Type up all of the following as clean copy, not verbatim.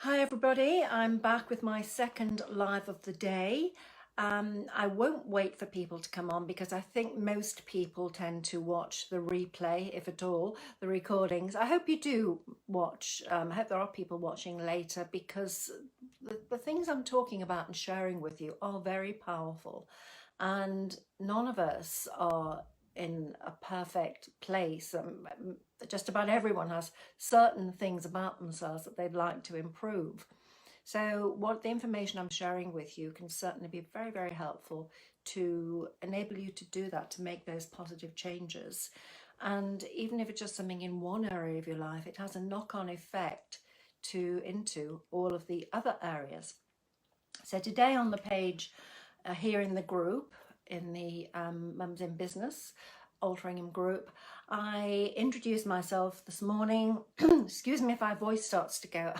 Hi everybody, I'm back with my second live of the day. I won't wait for people to come on because I think most people tend to watch the replay, if at all, the recordings. I hope you do watch. I hope there are people watching later because the things I'm talking about and sharing with you are very powerful. And none of us are in a perfect place. Just about everyone has certain things about themselves that they'd like to improve. So what the information I'm sharing with you can certainly be very, very helpful to enable you to do that, to make those positive changes. And even if it's just something in one area of your life, it has a knock-on effect into all of the other areas. So today on the page here in the group, in the Mums in Business Altering Him group, I introduced myself this morning. Excuse me if my voice starts to go.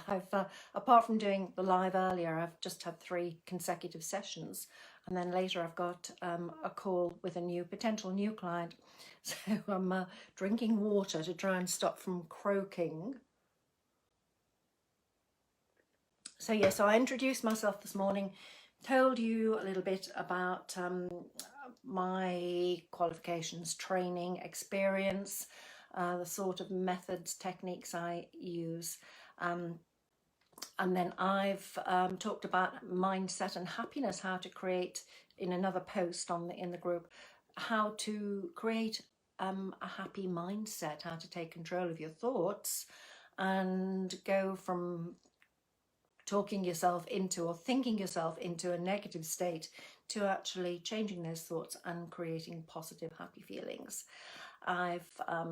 Apart from doing the live earlier, I've just had 3 consecutive sessions, and then later I've got a call with a potential new client. So I'm drinking water to try and stop from croaking. So I introduced myself this morning, told you a little bit about my qualifications, training, experience, the sort of methods, techniques I use. And then I've talked about mindset and happiness, how to create, in another post in the group, how to create a happy mindset, how to take control of your thoughts and go from talking yourself into or thinking yourself into a negative state to actually changing those thoughts and creating positive, happy feelings. I've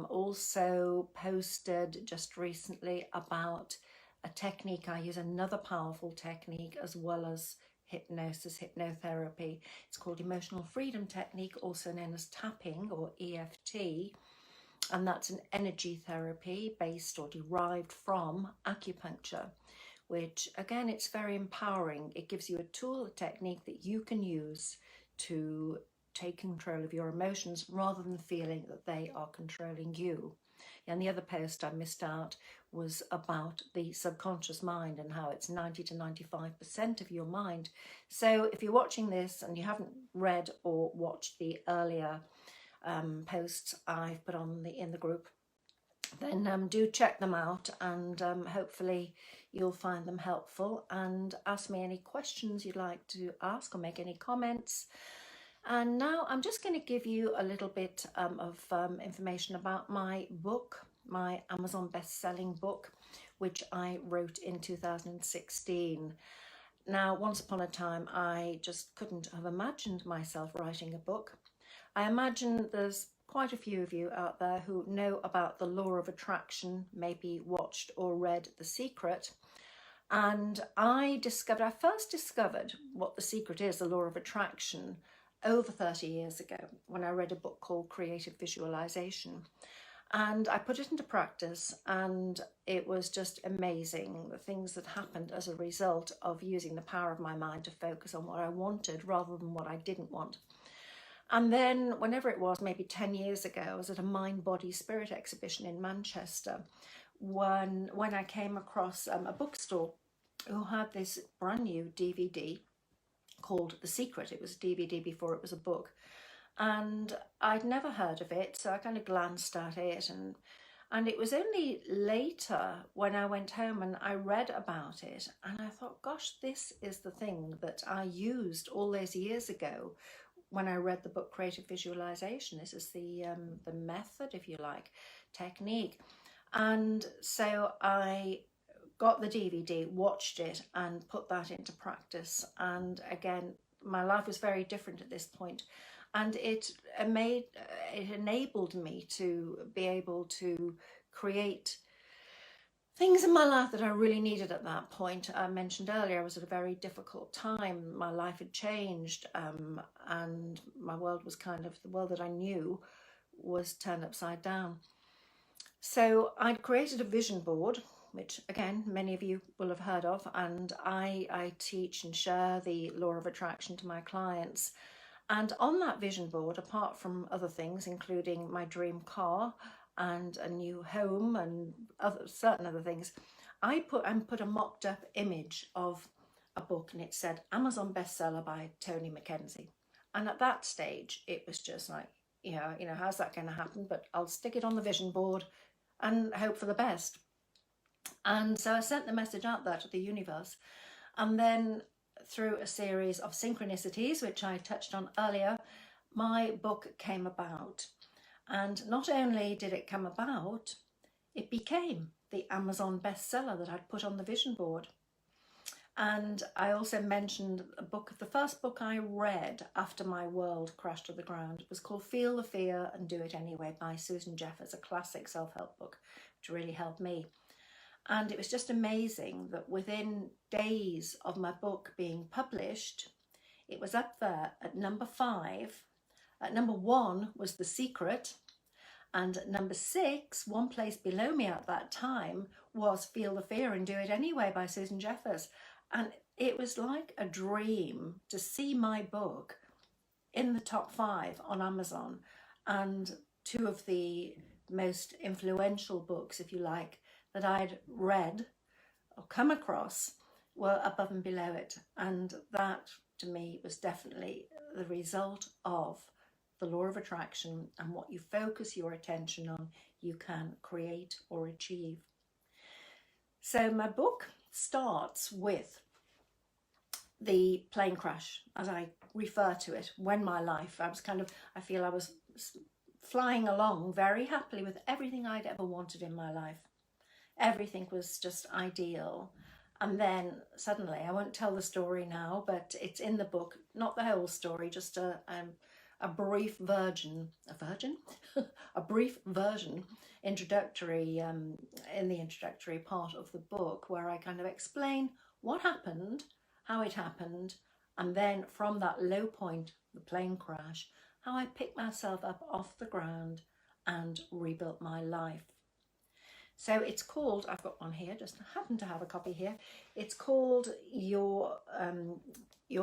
also posted just recently about a technique I use, another powerful technique, as well as hypnosis, hypnotherapy. It's called Emotional Freedom Technique, also known as tapping or EFT. And that's an energy therapy based or derived from acupuncture, which again, it's very empowering. It gives you a tool, a technique that you can use to take control of your emotions rather than feeling that they are controlling you. And the other post I missed out was about the subconscious mind and how it's 90 to 95% of your mind. So if you're watching this and you haven't read or watched the earlier posts I've put on in the group, then do check them out, and hopefully you'll find them helpful, and ask me any questions you'd like to ask or make any comments. And now I'm just going to give you a little bit of information about my book, my Amazon best-selling book, which I wrote in 2016. Now, once upon a time, I just couldn't have imagined myself writing a book. I imagine there's quite a few of you out there who know about the law of attraction, maybe watched or read The Secret. And I first discovered what The Secret is, the law of attraction, over 30 years ago when I read a book called Creative Visualization. And I put it into practice, and it was just amazing, the things that happened as a result of using the power of my mind to focus on what I wanted rather than what I didn't want. And then whenever it was, maybe 10 years ago, I was at a Mind, Body, Spirit exhibition in Manchester when I came across a bookstore who had this brand new DVD called The Secret. It was a DVD before it was a book. And I'd never heard of it, so I kind of glanced at it, and it was only later when I went home and I read about it, and I thought, gosh, this is the thing that I used all those years ago when I read the book Creative Visualization. This is the method, if you like, technique. And so I got the DVD, watched it, and put that into practice. And again, my life was very different at this point, and it enabled me to be able to create things in my life that I really needed at that point. I mentioned earlier, I was at a very difficult time. My life had changed, and my world was the world that I knew was turned upside down. So I'd created a vision board, which again, many of you will have heard of, and I teach and share the law of attraction to my clients. And on that vision board, apart from other things, including my dream car and a new home and certain other things, I put a mocked up image of a book, and it said Amazon bestseller by Tony Mackenzie. And at that stage, it was just like, how's that going to happen? But I'll stick it on the vision board and hope for the best. And so I sent the message out there to the universe. And then through a series of synchronicities, which I touched on earlier, my book came about. And not only did it come about, it became the Amazon bestseller that I'd put on the vision board. And I also mentioned a book, the first book I read after my world crashed to the ground. It was called Feel the Fear and Do It Anyway by Susan Jeffers, a classic self-help book, which really helped me. And it was just amazing that within days of my book being published, it was up there at number 5. At number 1 was The Secret. And at number 6, one place below me at that time, was Feel the Fear and Do It Anyway by Susan Jeffers. And it was like a dream to see my book in the top 5 on Amazon. And 2 of the most influential books, if you like, that I'd read or come across were above and below it. And that, to me, was definitely the result of the law of attraction, and what you focus your attention on, you can create or achieve. So my book starts with the plane crash, as I refer to it, when my life, I feel I was flying along very happily with everything I'd ever wanted in my life. Everything was just ideal. And then suddenly, I won't tell the story now, but it's in the book, not the whole story, just a brief version, a brief version, introductory, in the introductory part of the book, where I kind of explain what happened, how it happened, and then from that low point, the plane crash, how I picked myself up off the ground and rebuilt my life. So it's called, I've got one here, just happen to have a copy here. It's called Your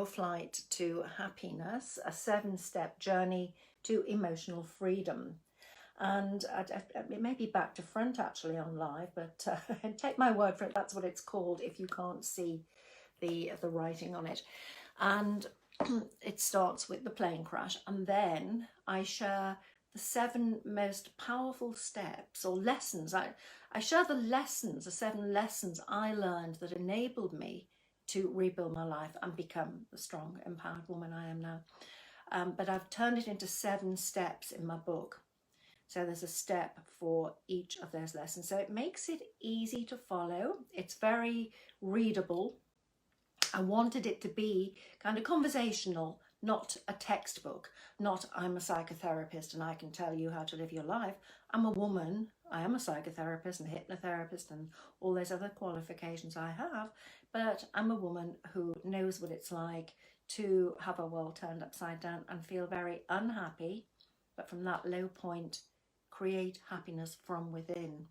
Flight to Happiness, a 7-step journey to emotional freedom. And it may be back to front actually on live, but take my word for it, that's what it's called if you can't see the writing on it. And it starts with the plane crash, and then I share the 7 most powerful steps or lessons. I share the 7 lessons I learned that enabled me to rebuild my life and become the strong, empowered woman I am now. But I've turned it into 7 steps in my book. So there's a step for each of those lessons. So it makes it easy to follow. It's very readable. I wanted it to be kind of conversational, not a textbook, not I'm a psychotherapist and I can tell you how to live your life. I'm a woman, I am a psychotherapist and hypnotherapist and all those other qualifications I have, but I'm a woman who knows what it's like to have a world turned upside down and feel very unhappy, but from that low point, create happiness from within.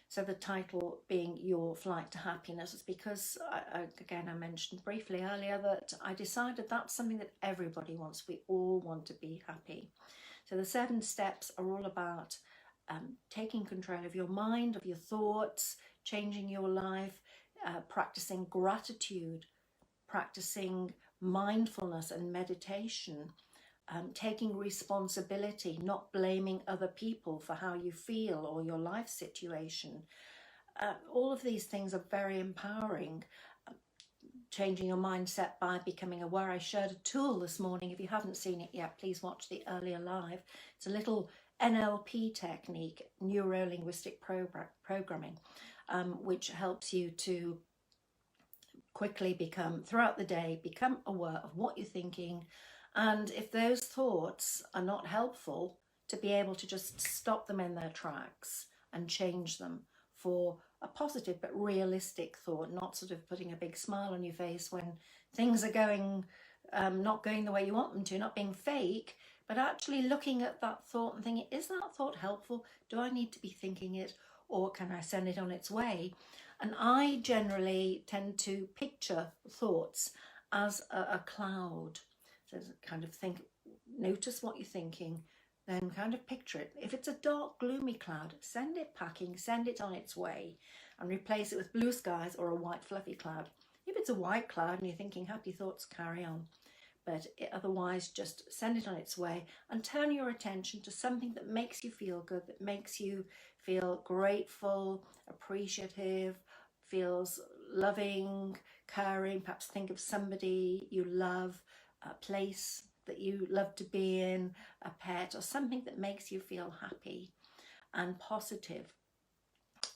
So the title being Your Flight to Happiness is because, again, I mentioned briefly earlier that I decided that's something that everybody wants. We all want to be happy. So the 7 steps are all about taking control of your mind, of your thoughts, changing your life, practicing gratitude, practicing mindfulness and meditation, taking responsibility, not blaming other people for how you feel or your life situation. All of these things are very empowering. Changing your mindset by becoming aware. I shared a tool this morning. If you haven't seen it yet, please watch the earlier live. It's a little NLP technique, neuro-linguistic programming, which helps you to quickly throughout the day, become aware of what you're thinking. And if those thoughts are not helpful, to be able to just stop them in their tracks and change them for a positive but realistic thought, not sort of putting a big smile on your face when things are going, not going the way you want them to, not being fake, but actually looking at that thought and thinking, is that thought helpful? Do I need to be thinking it, or can I send it on its way? And I generally tend to picture thoughts as a cloud. So kind of notice what you're thinking, then kind of picture it. If it's a dark, gloomy cloud, send it packing, send it on its way. and replace it with blue skies or a white fluffy cloud. If it's a white cloud and you're thinking happy thoughts, carry on. But otherwise, just send it on its way and turn your attention to something that makes you feel good, that makes you feel grateful, appreciative, feels loving, caring. Perhaps think of somebody you love, a place that you love to be in, a pet, or something that makes you feel happy and positive.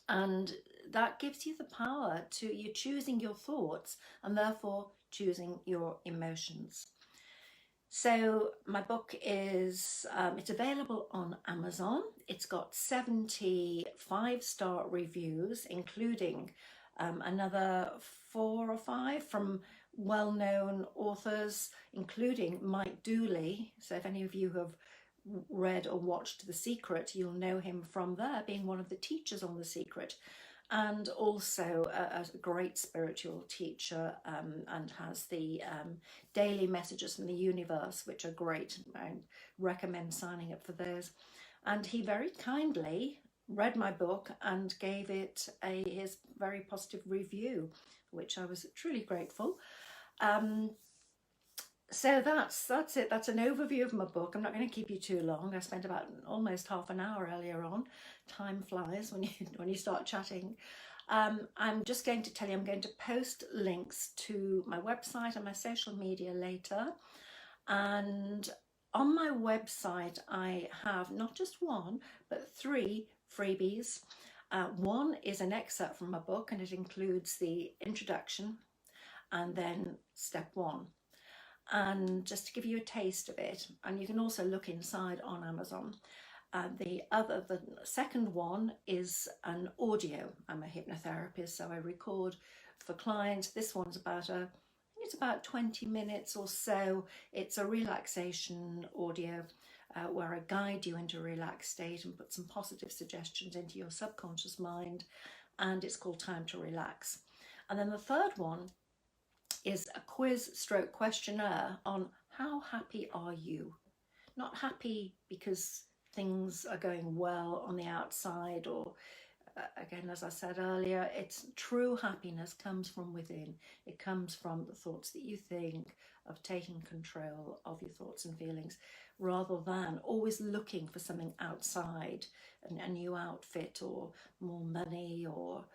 And that gives you the power to, you're choosing your thoughts and therefore choosing your emotions. So my book is, it's available on Amazon. It's got 70 5-star reviews, including another 4 or 5 from well-known authors, including Mike Dooley. So if any of you have read or watched The Secret, you'll know him from there, being one of the teachers on The Secret, and also a great spiritual teacher, and has the daily messages from the universe, which are great. I recommend signing up for those. And he very kindly read my book and gave it his very positive review, which I was truly grateful. So that's it. That's an overview of my book. I'm not going to keep you too long. I spent about almost half an hour earlier on. Time flies when you start chatting. I'm just going to tell you, I'm going to post links to my website and my social media later. And on my website, I have not just 1, but 3 freebies. One is an excerpt from my book, and it includes the introduction and then step 1. And just to give you a taste of it, and you can also look inside on Amazon. The second one is an audio. I'm a hypnotherapist, so I record for clients. This one's it's about 20 minutes or so. It's a relaxation audio where I guide you into a relaxed state and put some positive suggestions into your subconscious mind, and it's called Time to Relax. And then the third one is a quiz/questionnaire on how happy are you? Not happy because things are going well on the outside, or again, as I said earlier, it's true happiness comes from within. It comes from the thoughts that you think, of taking control of your thoughts and feelings, rather than always looking for something outside, a new outfit or more money or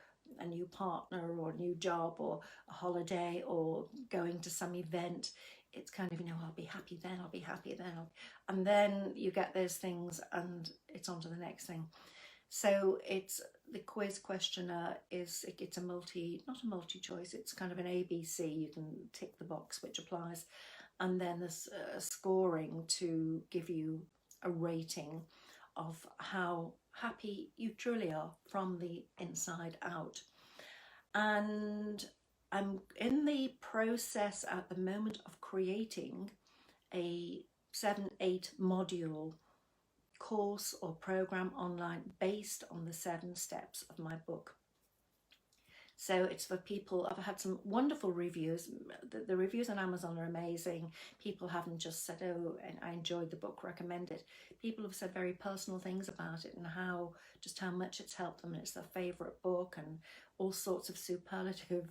a new partner or a new job or a holiday or going to some event. It's kind of, I'll be happy then, I'll be happy then. And then you get those things and it's on to the next thing. So it's the quiz questionnaire it's not a multi-choice, it's kind of an ABC. You can tick the box which applies. And then there's a scoring to give you a rating of how happy you truly are from the inside out. And I'm in the process at the moment of creating a 7-8 module course or program online based on the 7 steps of my book. So it's for people. I've had some wonderful reviews. The reviews on Amazon are amazing. People haven't just said, oh, and I enjoyed the book, recommend it. People have said very personal things about it and how much it's helped them, and it's their favourite book, and all sorts of superlative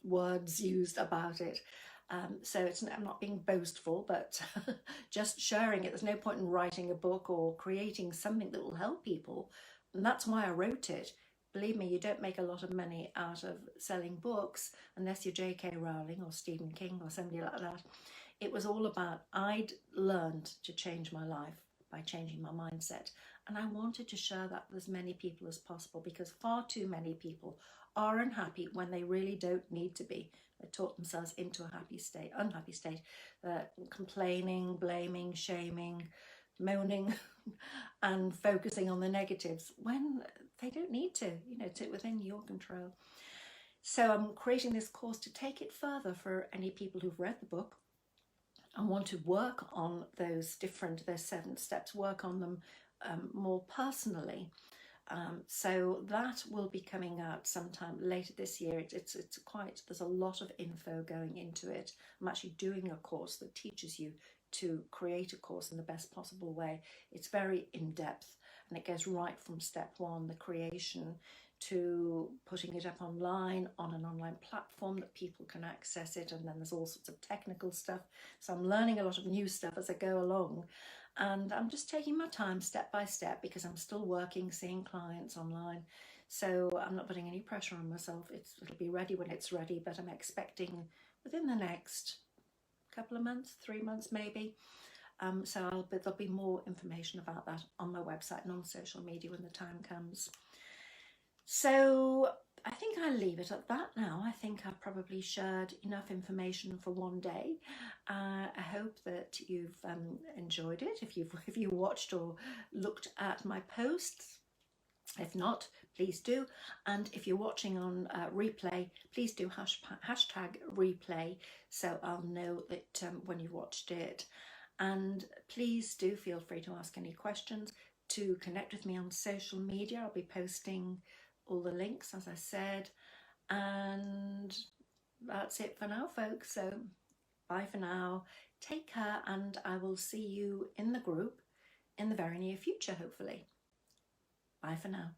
words used about it. So I'm not being boastful, but just sharing it. There's no point in writing a book or creating something that will help people. And that's why I wrote it. Believe me, you don't make a lot of money out of selling books unless you're J.K. Rowling or Stephen King or somebody like that. It was all about, I'd learned to change my life by changing my mindset. And I wanted to share that with as many people as possible, because far too many people are unhappy when they really don't need to be. They talk themselves into a unhappy state. They're complaining, blaming, shaming, moaning, and focusing on the negatives when they don't need to. It's within your control. So I'm creating this course to take it further for any people who've read the book and want to work on those 7 steps, work on them more personally. So that will be coming out sometime later this year. There's a lot of info going into it. I'm actually doing a course that teaches you to create a course in the best possible way. It's very in-depth, and it goes right from step 1, the creation, to putting it up online on an online platform that people can access it, and then there's all sorts of technical stuff. So I'm learning a lot of new stuff as I go along, and I'm just taking my time step by step because I'm still working, seeing clients online. So I'm not putting any pressure on myself. It'll be ready when it's ready, but I'm expecting within the next couple of months, 3 months maybe. So there'll be more information about that on my website and on social media when the time comes. So I think I'll leave it at that now. I think I've probably shared enough information for one day. I hope that you've enjoyed it. If you watched or looked at my posts, if not, please do. And if you're watching on replay, please do hashtag replay, so I'll know that when you watched it. And please do feel free to ask any questions, to connect with me on social media. I'll be posting all the links, as I said. And that's it for now, folks. So bye for now. Take care, and I will see you in the group in the very near future, hopefully. Bye for now.